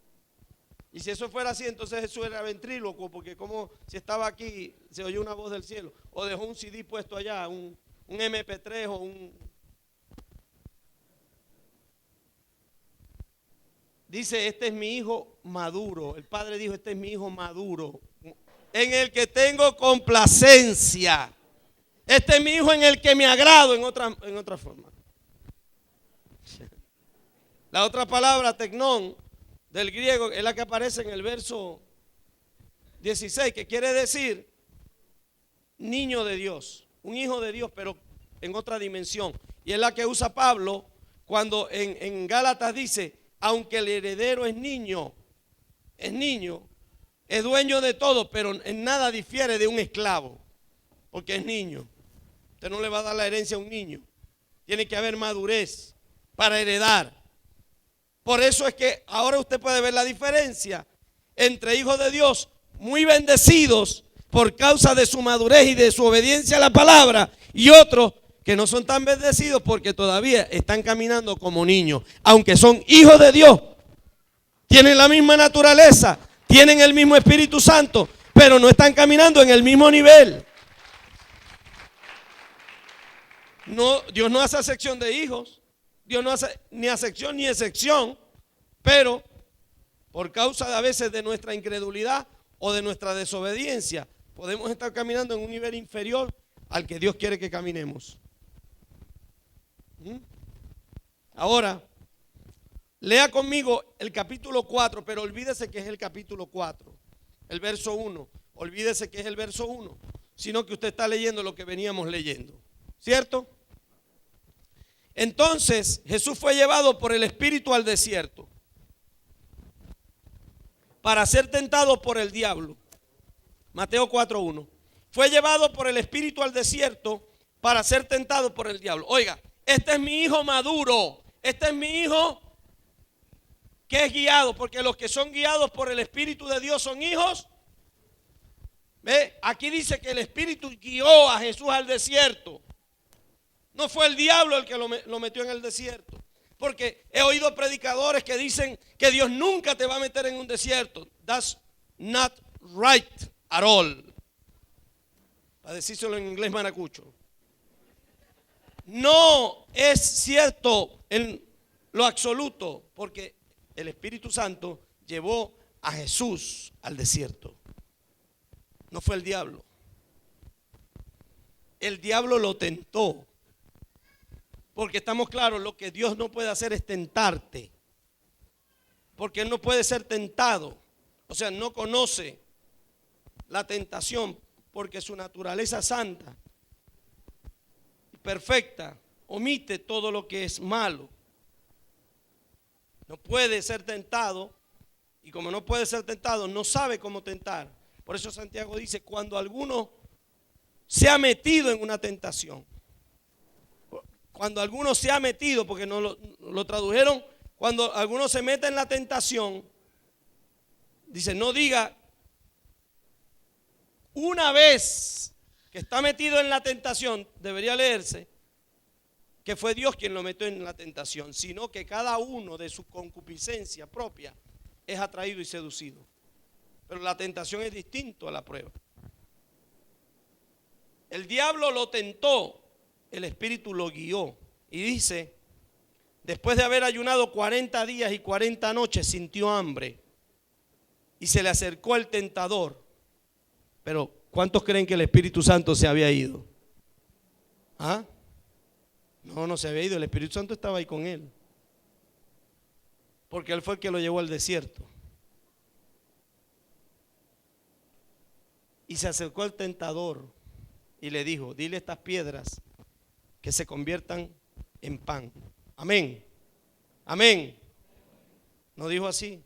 Y si eso fuera así, entonces Jesús era ventrílocuo, porque como si estaba aquí se oyó una voz del cielo, o dejó un CD puesto allá, un MP3 o un... Dice, este es mi hijo maduro. El Padre dijo, este es mi hijo maduro, en el que tengo complacencia. Este es mi hijo en el que me agrado, en otra forma. La otra palabra, tecnón, del griego, es la que aparece en el verso 16, que quiere decir niño de Dios, un hijo de Dios, pero en otra dimensión. Y es la que usa Pablo cuando en Gálatas dice, aunque el heredero es niño, es dueño de todo, pero en nada difiere de un esclavo, porque es niño. Usted no le va a dar la herencia a un niño. Tiene que haber madurez para heredar. Por eso es que ahora usted puede ver la diferencia entre hijos de Dios muy bendecidos por causa de su madurez y de su obediencia a la palabra, y otros que no son tan bendecidos porque todavía están caminando como niños, aunque son hijos de Dios, tienen la misma naturaleza, tienen el mismo Espíritu Santo, pero no están caminando en el mismo nivel. No, Dios no hace acepción de hijos. Dios no hace ni acepción ni excepción, pero por causa de a veces de nuestra incredulidad o de nuestra desobediencia, podemos estar caminando en un nivel inferior al que Dios quiere que caminemos. Ahora, lea conmigo el capítulo 4, pero olvídese que es el capítulo 4, el verso 1. Olvídese que es el verso 1, sino que usted está leyendo lo que veníamos leyendo, ¿cierto? Entonces Jesús fue llevado por el Espíritu al desierto para ser tentado por el diablo. Mateo 4:1. Fue llevado por el Espíritu al desierto para ser tentado por el diablo. Oiga, este es mi hijo maduro. Este es mi hijo que es guiado, porque los que son guiados por el Espíritu de Dios son hijos. ¿Ve? Aquí dice que el Espíritu guió a Jesús al desierto. No fue el diablo el que lo metió en el desierto. Porque he oído predicadores que dicen que Dios nunca te va a meter en un desierto. That's not right at all. Para decírselo en inglés maracucho. No es cierto en lo absoluto, porque el Espíritu Santo llevó a Jesús al desierto. No fue el diablo. El diablo lo tentó. Porque estamos claros, lo que Dios no puede hacer es tentarte. Porque Él no puede ser tentado. O sea, no conoce la tentación porque su naturaleza santa y perfecta omite todo lo que es malo. No puede ser tentado y como no puede ser tentado, no sabe cómo tentar. Por eso Santiago dice, cuando alguno se ha metido en una tentación, cuando alguno se ha metido, porque no lo tradujeron, cuando alguno se mete en la tentación, dice, no diga una vez que está metido en la tentación, debería leerse que fue Dios quien lo metió en la tentación, sino que cada uno de su concupiscencia propia es atraído y seducido. Pero la tentación es distinto a la prueba. El diablo lo tentó, el Espíritu lo guió. Y dice, después de haber ayunado 40 días y 40 noches, sintió hambre. Y se le acercó el tentador. Pero, ¿cuántos creen que el Espíritu Santo se había ido? ¿Ah? No se había ido. El Espíritu Santo estaba ahí con él. Porque él fue el que lo llevó al desierto. Y se acercó al tentador y le dijo, dile a estas piedras que se conviertan en pan. Amén. Amén. No dijo así.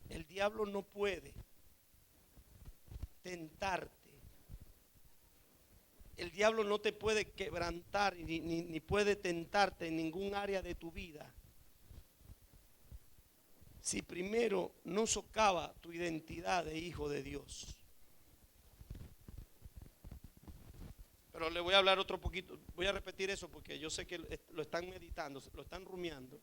El diablo no puede tentarte. El diablo no te puede quebrantar ni puede tentarte en ningún área de tu vida si primero no socava tu identidad de hijo de Dios. Pero le voy a hablar otro poquito, voy a repetir eso porque yo sé que lo están meditando, lo están rumiando.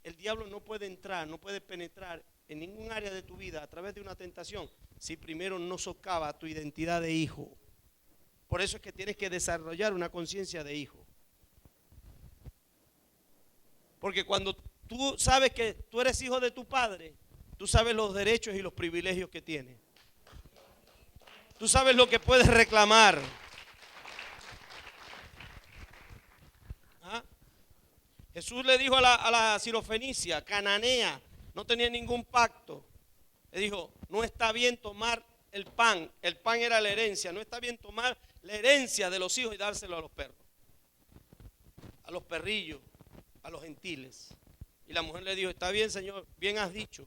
El diablo no puede entrar, no puede penetrar en ningún área de tu vida a través de una tentación si primero no socava tu identidad de hijo. Por eso es que tienes que desarrollar una conciencia de hijo. Porque cuando tú sabes que tú eres hijo de tu padre, tú sabes los derechos y los privilegios que tienes. Tú sabes lo que puedes reclamar. ¿Ah? Jesús le dijo a la sirofenicia, cananea, no tenía ningún pacto. Le dijo, no está bien tomar el pan era la herencia, no está bien tomar la herencia de los hijos y dárselo a los perros, a los perrillos, a los gentiles. Y la mujer le dijo, está bien, Señor, bien has dicho,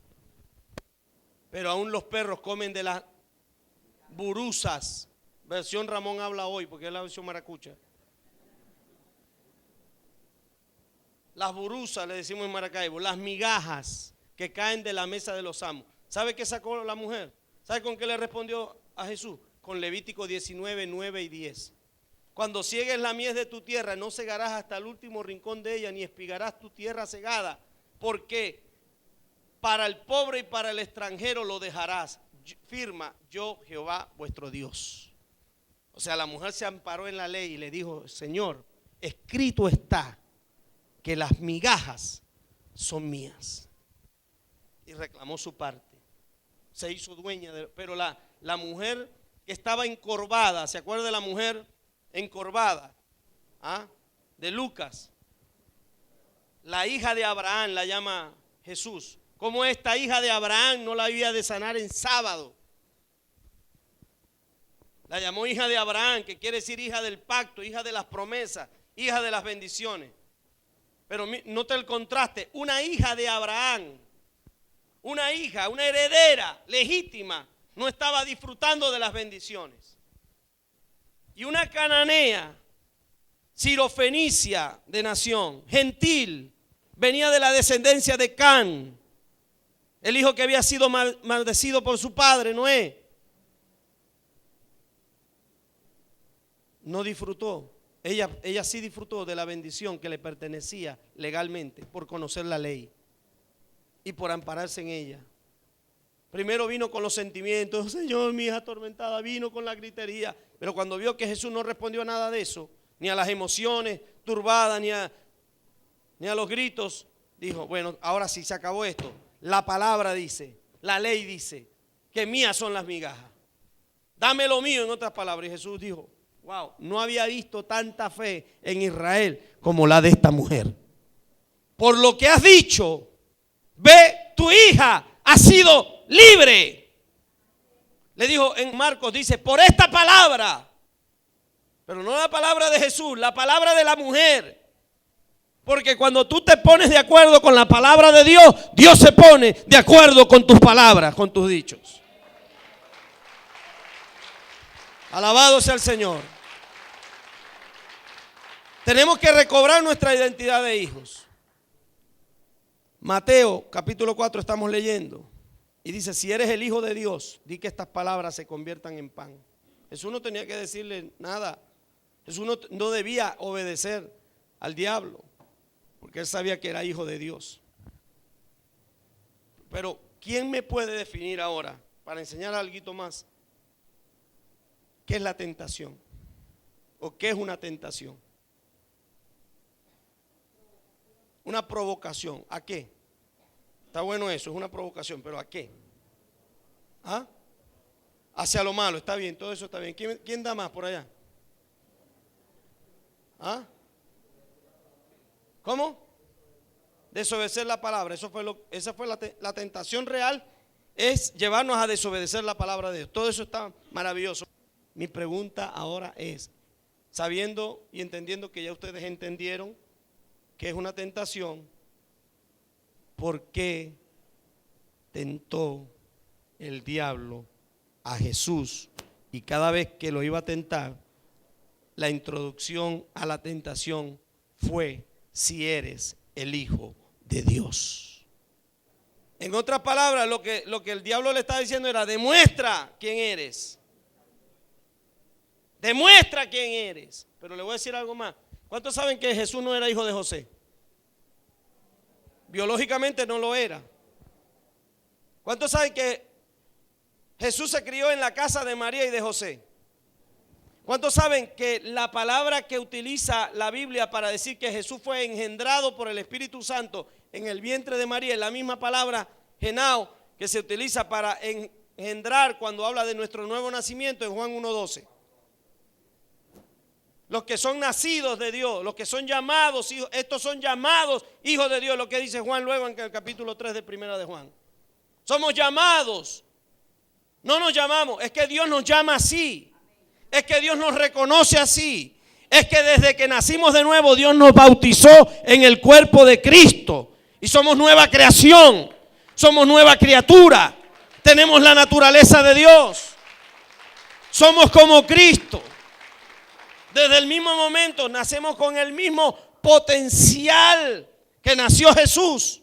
pero aún los perros comen de las burusas. Versión Ramón habla hoy, porque es la versión maracucha. Las burusas, le decimos en Maracaibo, las migajas que caen de la mesa de los amos. ¿Sabe qué sacó la mujer? ¿Sabe con qué le respondió a Jesús? Con Levítico 19, 9 y 10. Cuando ciegues la mies de tu tierra, no cegarás hasta el último rincón de ella, ni espigarás tu tierra cegada, porque para el pobre y para el extranjero lo dejarás. Firma, yo Jehová vuestro Dios. O sea, la mujer se amparó en la ley y le dijo, Señor, escrito está que las migajas son mías. Y reclamó su parte. Se hizo dueña pero la mujer que estaba encorvada, ¿se acuerda de la mujer encorvada? ¿Ah? De Lucas. La hija de Abraham la llama Jesús. ¿Cómo esta hija de Abraham no la había de sanar en sábado? La llamó hija de Abraham, que quiere decir hija del pacto, hija de las promesas, hija de las bendiciones. Pero nota el contraste, una hija de Abraham, una hija, una heredera legítima, no estaba disfrutando de las bendiciones. Y una cananea, sirofenicia de nación, gentil, venía de la descendencia de Can, el hijo que había sido maldecido por su padre, Noé. No disfrutó. Ella sí disfrutó de la bendición que le pertenecía legalmente por conocer la ley y por ampararse en ella. Primero vino con los sentimientos, Señor, mi hija atormentada, vino con la gritería, pero cuando vio que Jesús no respondió a nada de eso, ni a las emociones turbadas, ni a los gritos, dijo, bueno, ahora sí se acabó esto. La palabra dice, la ley dice, que mías son las migajas. Dame lo mío, en otras palabras. Y Jesús dijo, wow, no había visto tanta fe en Israel como la de esta mujer. Por lo que has dicho, ve, tu hija ha sido libre. Le dijo en Marcos, dice, por esta palabra. Pero no la palabra de Jesús, la palabra de la mujer. Porque cuando tú te pones de acuerdo con la palabra de Dios, Dios se pone de acuerdo con tus palabras, con tus dichos. Alabado sea el Señor. Tenemos que recobrar nuestra identidad de hijos. Mateo capítulo 4 estamos leyendo. Y dice, si eres el Hijo de Dios, di que estas palabras se conviertan en pan. Jesús no tenía que decirle nada. Jesús no debía obedecer al diablo, porque él sabía que era hijo de Dios. Pero, ¿quién me puede definir ahora, para enseñar algo más, qué es la tentación? ¿O qué es una tentación? Una provocación. ¿A qué? Está bueno eso, es una provocación, pero ¿a qué? ¿Ah? Hacia lo malo, está bien, todo eso está bien. ¿Quién da más por allá? ¿Ah? ¿Cómo? Desobedecer la palabra. Esa fue la tentación real, es llevarnos a desobedecer la palabra de Dios. Todo eso está maravilloso. Mi pregunta ahora es, sabiendo y entendiendo que ya ustedes entendieron que es una tentación, ¿por qué tentó el diablo a Jesús? Y cada vez que lo iba a tentar, la introducción a la tentación fue, si eres el Hijo de Dios. En otras palabras, lo que el diablo le estaba diciendo era, demuestra quién eres. Demuestra quién eres. Pero le voy a decir algo más. ¿Cuántos saben que Jesús no era hijo de José? Biológicamente no lo era. ¿Cuántos saben que Jesús se crió en la casa de María y de José? ¿Cuántos saben que la palabra que utiliza la Biblia para decir que Jesús fue engendrado por el Espíritu Santo en el vientre de María es la misma palabra genao que se utiliza para engendrar cuando habla de nuestro nuevo nacimiento en Juan 1:12? Los que son nacidos de Dios, los que son llamados hijos, estos son llamados hijos de Dios, lo que dice Juan luego en el capítulo 3 de Primera de Juan. Somos llamados, no nos llamamos, es que Dios nos llama así. Es que Dios nos reconoce así. Es que desde que nacimos de nuevo Dios nos bautizó en el cuerpo de Cristo. Y somos nueva creación. Somos nueva criatura. Tenemos la naturaleza de Dios. Somos como Cristo. Desde el mismo momento nacemos con el mismo potencial que nació Jesús.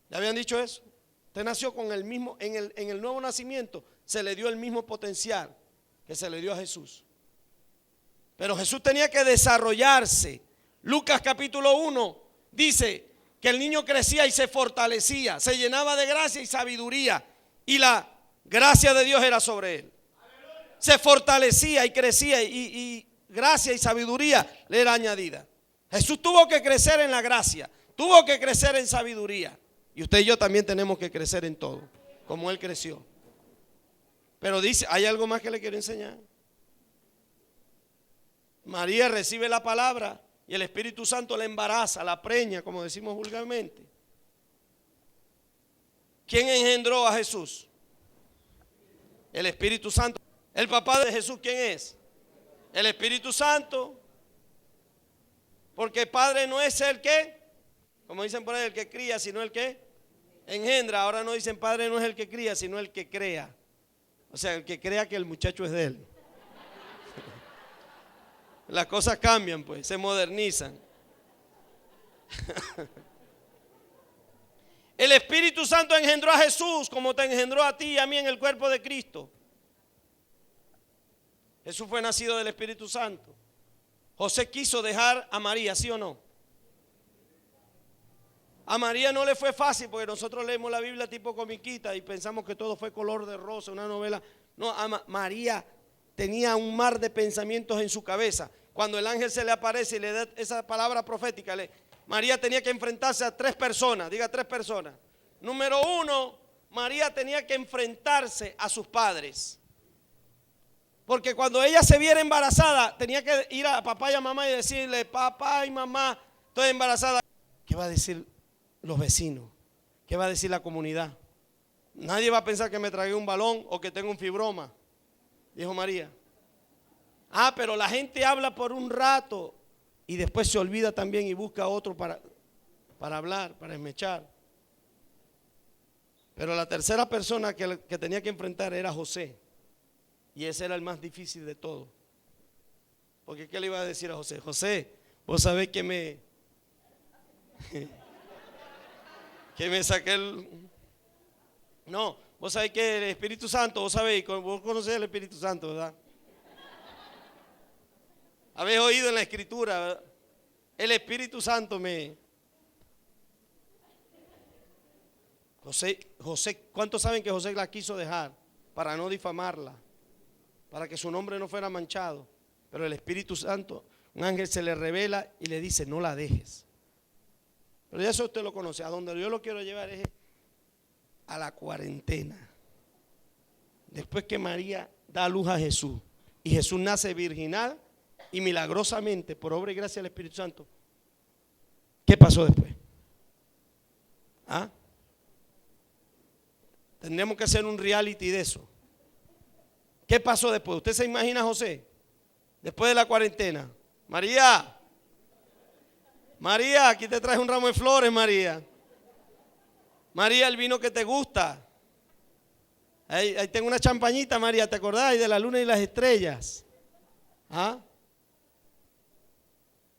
¿Ya habían dicho eso? Usted nació con el mismo, en el nuevo nacimiento se le dio el mismo potencial que se le dio a Jesús. Pero Jesús tenía que desarrollarse. Lucas capítulo 1 dice que el niño crecía y se fortalecía, se llenaba de gracia y sabiduría, y la gracia de Dios era sobre él. Se fortalecía y crecía, y gracia y sabiduría le era añadida. Jesús tuvo que crecer en la gracia, tuvo que crecer en sabiduría, y usted y yo también tenemos que crecer en todo, como él creció. Pero dice, hay algo más que le quiero enseñar. María recibe la palabra y el Espíritu Santo la embaraza, la preña, como decimos vulgarmente. ¿Quién engendró a Jesús? El Espíritu Santo. ¿El papá de Jesús quién es? El Espíritu Santo. Porque el Padre no es el que, como dicen por ahí, el que cría, sino el que engendra. Ahora no dicen Padre no es el que cría, sino el que crea. O sea, el que crea que el muchacho es de él. Las cosas cambian, pues, se modernizan. El Espíritu Santo engendró a Jesús como te engendró a ti y a mí en el cuerpo de Cristo. Jesús fue nacido del Espíritu Santo. José quiso dejar a María, ¿sí o no? A María no le fue fácil porque nosotros leemos la Biblia tipo comiquita y pensamos que todo fue color de rosa, una novela. No, María tenía un mar de pensamientos en su cabeza. Cuando el ángel se le aparece y le da esa palabra profética, María tenía que enfrentarse a 3 personas, diga 3 personas. Número 1, María tenía que enfrentarse a sus padres. Porque cuando ella se viera embarazada, tenía que ir a papá y a mamá y decirle, papá y mamá, estoy embarazada. ¿Qué va a decir los vecinos? ¿Qué va a decir la comunidad? Nadie va a pensar que me tragué un balón o que tengo un fibroma, dijo María. Ah, pero la gente habla por un rato y después se olvida también y busca otro para hablar, para esmechar. Pero la tercera persona que tenía que enfrentar era José. Y ese era el más difícil de todo. Porque ¿qué le iba a decir a José? José, vos sabés que me saqué el... No, vos sabés que el Espíritu Santo, vos sabés, vos conocés el Espíritu Santo, ¿verdad? Habéis oído en la Escritura, ¿verdad? El Espíritu Santo José, ¿cuántos saben que José la quiso dejar para no difamarla? Para que su nombre no fuera manchado. Pero el Espíritu Santo, un ángel se le revela y le dice, no la dejes. Pero ya eso usted lo conoce. A donde yo lo quiero llevar es a la cuarentena. Después que María da a luz a Jesús y Jesús nace virginal y milagrosamente, por obra y gracia del Espíritu Santo, ¿qué pasó después? ¿Ah? Tendríamos que hacer un reality de eso. ¿Qué pasó después? ¿Usted se imagina a José? Después de la cuarentena. María, aquí te traje un ramo de flores, María. María, el vino que te gusta. Ahí tengo una champañita, María, ¿te acordás? De la luna y las estrellas. ¿Ah?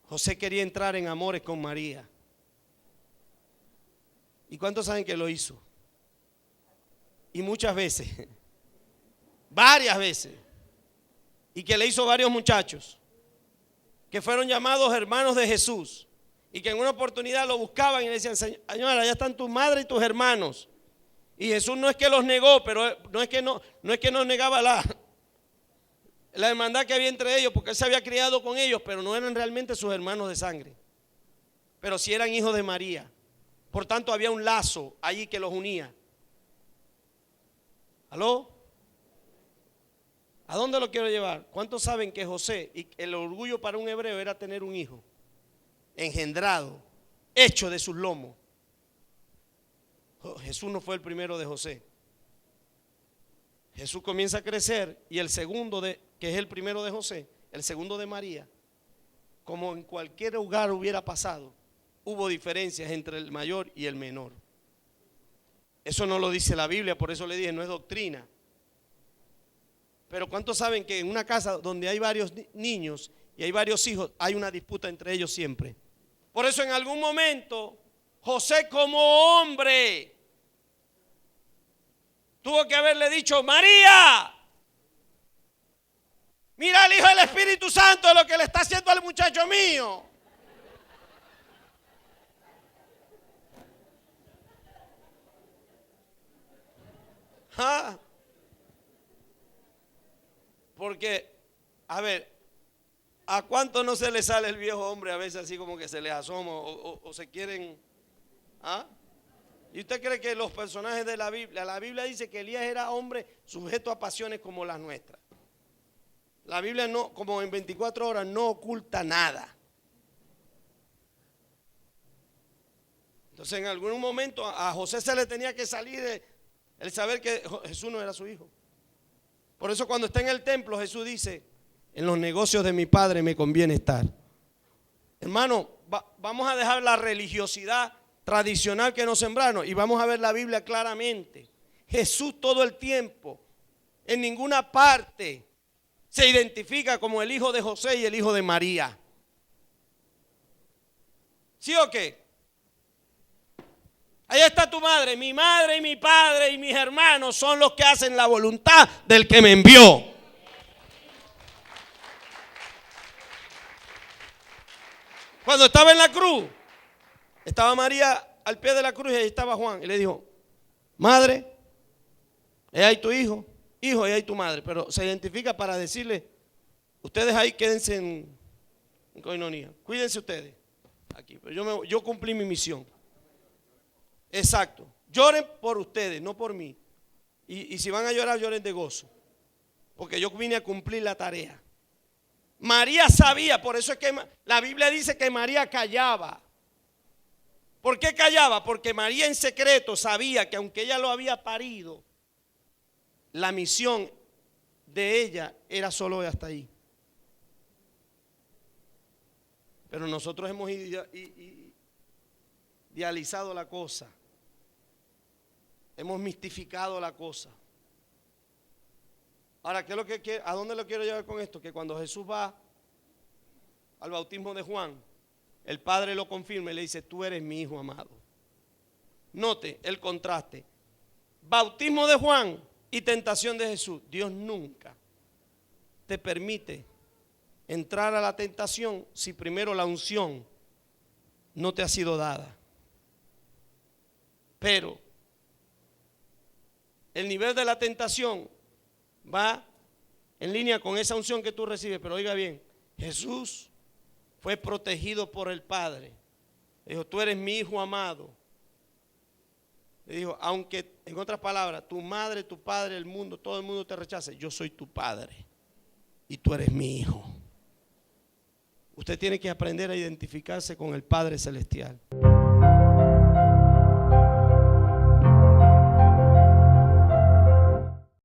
José quería entrar en amores con María. ¿Y cuántos saben que lo hizo? Y muchas veces, varias veces, y que le hizo varios muchachos, que fueron llamados hermanos de Jesús, y que en una oportunidad lo buscaban y le decían, señora, allá están tu madre y tus hermanos. Y Jesús no es que los negó, pero no es que no negaba la hermandad que había entre ellos, porque él se había criado con ellos, pero no eran realmente sus hermanos de sangre, pero sí eran hijos de María. Por tanto había un lazo allí que los unía. ¿Aló? ¿A dónde lo quiero llevar? ¿Cuántos saben que José, y el orgullo para un hebreo era tener un hijo engendrado, hecho de sus lomos? Jesús no fue el primero de José. Jesús comienza a crecer y el segundo que es el primero de José, el segundo de María, como en cualquier hogar hubiera pasado, hubo diferencias entre el mayor y el menor. Eso no lo dice la Biblia, por eso le dije, no es doctrina. Pero ¿cuántos saben que en una casa donde hay varios niños y hay varios hijos, hay una disputa entre ellos siempre? Por eso en algún momento José, como hombre, tuvo que haberle dicho, María, mira el Hijo del Espíritu Santo lo que le está haciendo al muchacho mío. ¿Ah? Porque, a ver, ¿a cuánto no se le sale el viejo hombre a veces así como que se les asoma o se quieren? ¿Ah? ¿Y usted cree que los personajes de la Biblia dice que Elías era hombre sujeto a pasiones como las nuestras? La Biblia no, como en 24 horas, no oculta nada. Entonces en algún momento a José se le tenía que salir el saber que Jesús no era su hijo. Por eso cuando está en el templo Jesús dice, en los negocios de mi Padre me conviene estar. Hermano, vamos a dejar la religiosidad tradicional que nos sembraron y vamos a ver la Biblia claramente. Jesús todo el tiempo, en ninguna parte, se identifica como el hijo de José y el hijo de María. ¿Sí o qué? Ahí está tu madre y mi padre y mis hermanos son los que hacen la voluntad del que me envió. Cuando estaba en la cruz, estaba María al pie de la cruz y ahí estaba Juan y le dijo, madre, ahí hay tu hijo, hijo, ahí hay tu madre. Pero se identifica para decirle, ustedes ahí quédense en coinonía, cuídense ustedes aquí, pero yo cumplí mi misión. Exacto, lloren por ustedes, no por mí. Y si van a llorar, lloren de gozo. porque yo vine a cumplir la tarea. María sabía, por eso es que la Biblia dice que María callaba. ¿Por qué callaba? Porque María en secreto sabía que aunque ella lo había parido, la misión de ella era solo hasta ahí. Pero nosotros hemos idealizado la cosa. Hemos mistificado la cosa. Ahora, ¿qué es lo que ¿a dónde lo quiero llevar con esto? Que cuando Jesús va al bautismo de Juan, el Padre lo confirma y le dice: tú eres mi Hijo amado. Note el contraste. Bautismo de Juan y tentación de Jesús. Dios nunca te permite entrar a la tentación si primero la unción no te ha sido dada. Pero el nivel de la tentación va en línea con esa unción que tú recibes. Pero oiga bien, Jesús fue protegido por el Padre. Le dijo: tú eres mi Hijo amado. Le dijo: aunque, en otras palabras, tu madre, tu padre, el mundo, todo el mundo te rechace, yo soy tu Padre y tú eres mi Hijo. Usted tiene que aprender a identificarse con el Padre Celestial.